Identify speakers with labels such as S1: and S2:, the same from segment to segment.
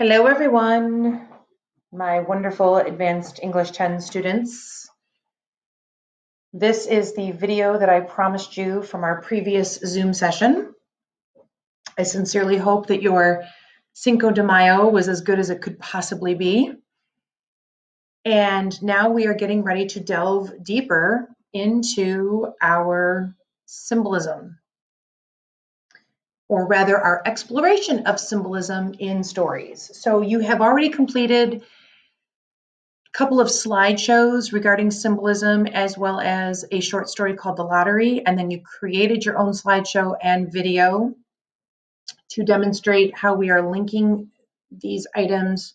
S1: Hello everyone, my wonderful Advanced English 10 students. This is the video that I promised you from our previous Zoom session. I sincerely hope that your Cinco de Mayo was as good as it could possibly be. And now we are getting ready to delve deeper into our symbolism, or rather our exploration of symbolism in stories. So you have already completed couple of slideshows regarding symbolism, as well as a short story called The Lottery, and then you created your own slideshow and video to demonstrate how we are linking these items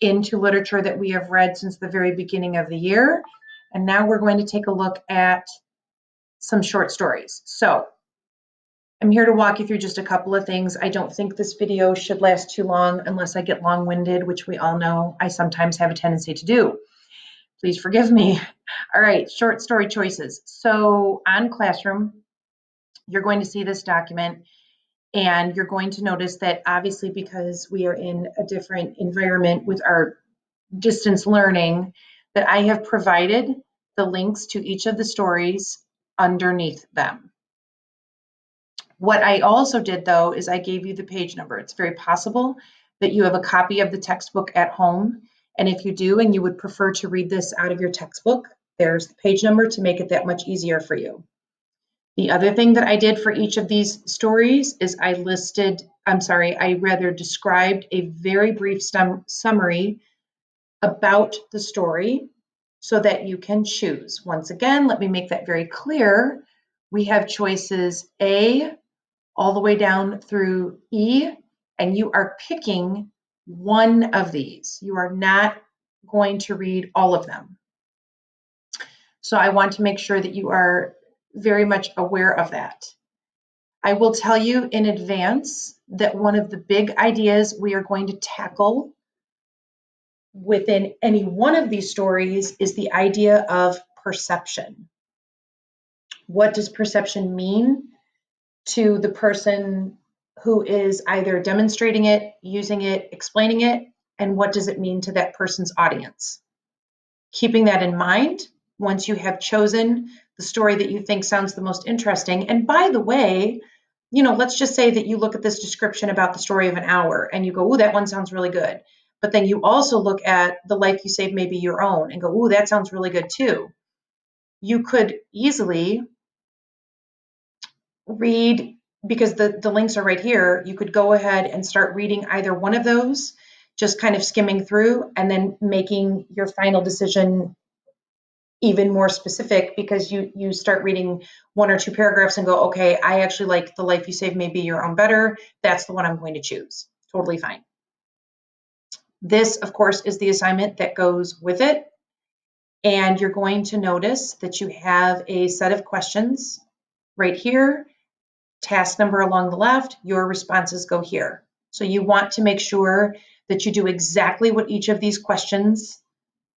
S1: into literature that we have read since the very beginning of the year. And now we're going to take a look at some short stories. So I'm here to walk you through just a couple of things. I don't think this video should last too long unless I get long-winded, which we all know I sometimes have a tendency to do. Please forgive me. All right, short story choices. So on Classroom, you're going to see this document, and you're going to notice that obviously because we are in a different environment with our distance learning, that I have provided the links to each of the stories underneath them. What I also did, though, is I gave you the page number. It's very possible that you have a copy of the textbook at home. And if you do, and you would prefer to read this out of your textbook, there's the page number to make it that much easier for you. The other thing that I did for each of these stories is I described a very brief summary about the story so that you can choose. Once again, let me make that very clear. We have choices A all the way down through E, and you are picking one of these. You are not going to read all of them. So I want to make sure that you are very much aware of that. I will tell you in advance that one of the big ideas we are going to tackle within any one of these stories is the idea of perception. What does perception mean to the person who is either demonstrating it, using it, explaining it, and what does it mean to that person's audience? Keeping that in mind, once you have chosen the story that you think sounds the most interesting, and by the way, let's just say that you look at this description about the story of an hour and you go, ooh, that one sounds really good. But then you also look at The Life You Save May Be Your Own and go, ooh, that sounds really good too. You could easily read, because the links are right here, you could go ahead and start reading either one of those, just kind of skimming through and then making your final decision even more specific, because you start reading one or two paragraphs and go, okay, I actually like The Life You Save May Be Your Own better. That's the one I'm going to choose. Totally fine. This, of course, is the assignment that goes with it. And you're going to notice that you have a set of questions right here. Task number along the left, your responses go here. So you want to make sure that you do exactly what each of these questions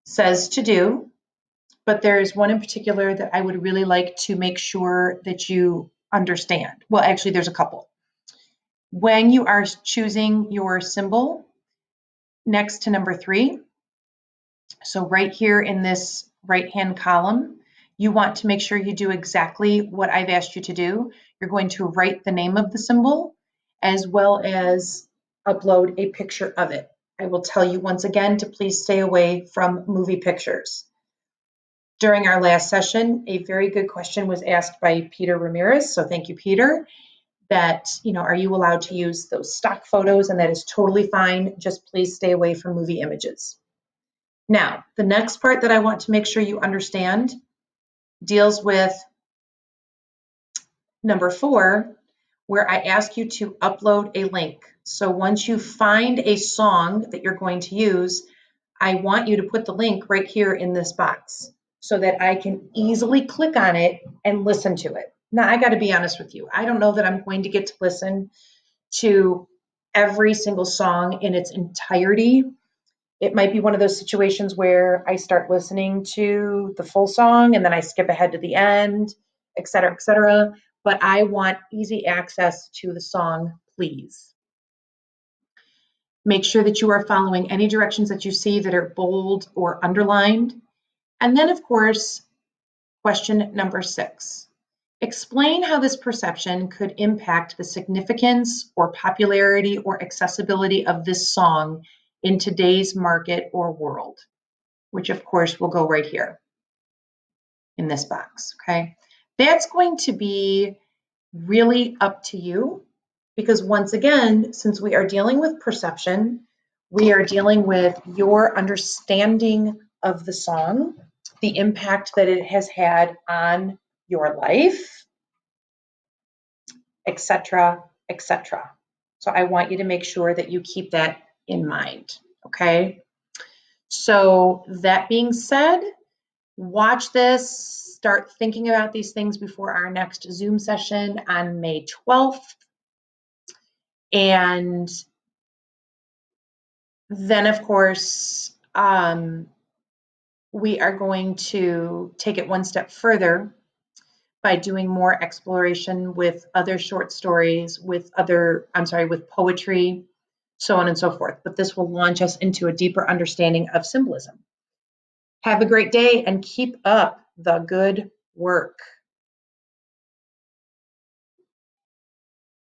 S1: says to do. But there's one in particular that I would really like to make sure that you understand. Well, actually, there's a couple. When you are choosing your symbol next to number 3, so right here in this right-hand column, you want to make sure you do exactly what I've asked you to do. You're going to write the name of the symbol as well as upload a picture of it. I will tell you once again to please stay away from movie pictures. During our last session, a very good question was asked by Peter Ramirez, so thank you, Peter, that, are you allowed to use those stock photos? And that is totally fine. Just please stay away from movie images. Now, the next part that I want to make sure you understand deals with number 4, where I ask you to upload a link. So once you find a song that you're going to use, I want you to put the link right here in this box so that I can easily click on it and listen to it. Now, I got to be honest with you. I don't know that I'm going to get to listen to every single song in its entirety. It might be one of those situations where I start listening to the full song and then I skip ahead to the end, et cetera, et cetera. But I want easy access to the song, please. Make sure that you are following any directions that you see that are bold or underlined. And then, of course, question number 6. Explain how this perception could impact the significance or popularity or accessibility of this song in today's market or world, which of course will go right here in this box, okay? That's going to be really up to you because once again, since we are dealing with perception, we are dealing with your understanding of the song, the impact that it has had on your life, etc., etc. So I want you to make sure that you keep that in mind, okay? So that being said, watch this, start thinking about these things before our next Zoom session on May 12th. And then, of course, we are going to take it one step further by doing more exploration with other short stories, with poetry, so on and so forth. But this will launch us into a deeper understanding of symbolism. Have a great day and keep up the good work.